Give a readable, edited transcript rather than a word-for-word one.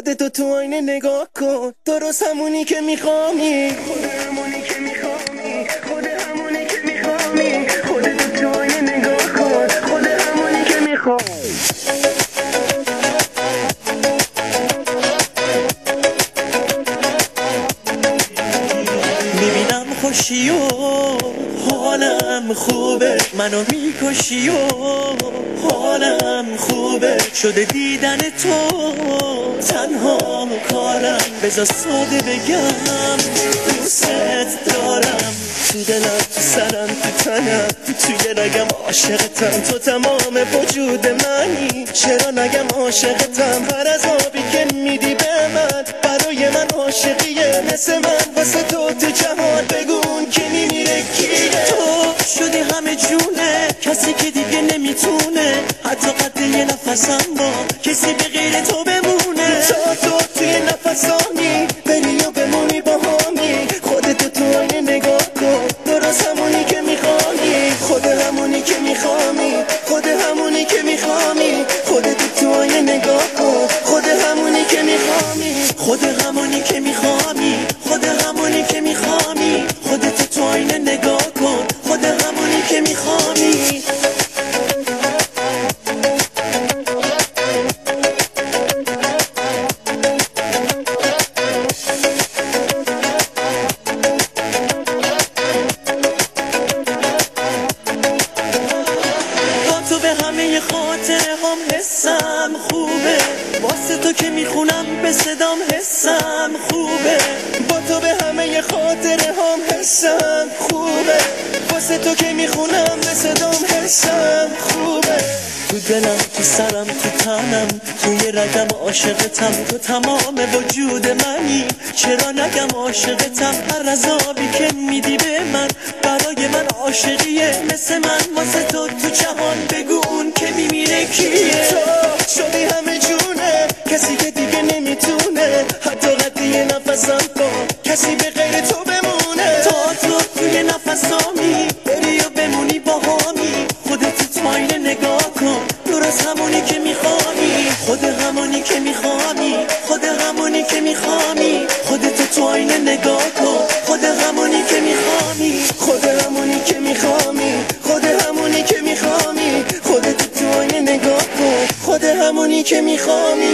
خودتو تو آینه نگاه کن، درست همونی که میخوامی، خود همونی که میخوامی، خود همونی که میخوامی. خودتو تو آینه نگاه کن، خود همونی که میخوامی. میبینم خوشی و حالم خوبه، منو میکشی و حالم خوبه، شده دیدن تو تنها کارم. بذار ساده بگم دوست دارم، تو دلم، تو سرم، تو تنم، توی رگم عاشقتم، تو تمام وجود منی. چرا نگم عاشقتم؟ هر عذابی که میدی به من برای من عاشقیه، مثل من واسه تو جهان بگون که میمیره کیه. تو شدی همه جونه، کسی که دیگه نمیتونه حتی قد یه نفسم با کسی به غیر تو بمونه. تا تو توی نفسانی بری و بمونی با همی، خودتو تو آینه نگاه کن، درست همونی که میخوانی، خود همونی که میخوامی، خود همونی که میخوامی. خودتو تو آینه نگاه کن، خود همونی که میخوامی، خود همونی که میخوامی، خود همونی که میخوامی. خودتو تو آینه نگاه کن، خود همونی که میخوامی. خاطره هم حسم خوبه، واسه تو که میخونم به صدام حسم خوبه. با تو به همه خاطره هم حسم خوبه، واسه تو که میخونم به صدام حسم خوبه. تو دلم، تو سرم، تو تنم، توی رگم عاشقتم، تو تمام وجود منی. چرا نگم عاشقتم؟ هر عذابی که میدی به من برای من عاشقیه، مثل من واسه تو جهان بگون که میمیره کیه. تو شدی همه جونه، کسی که دیگه نمیتونه حتی قد یه نفسم با کسی به غیر تو بمونه. تا تو توی نفسامی بری و بمونی با همی، خودت تو آینه نگاه کن، درست همونی که میخوانی، خود همونی که میخوانی، خود همونی که میخوانی. خودت تو آینه نگاه کن، خود همونی که میخوانی، خود همونی که میخوانی، خود همونی که میخوانی. خودت تو آینه نگاه کن، خود همونی که میخوانی.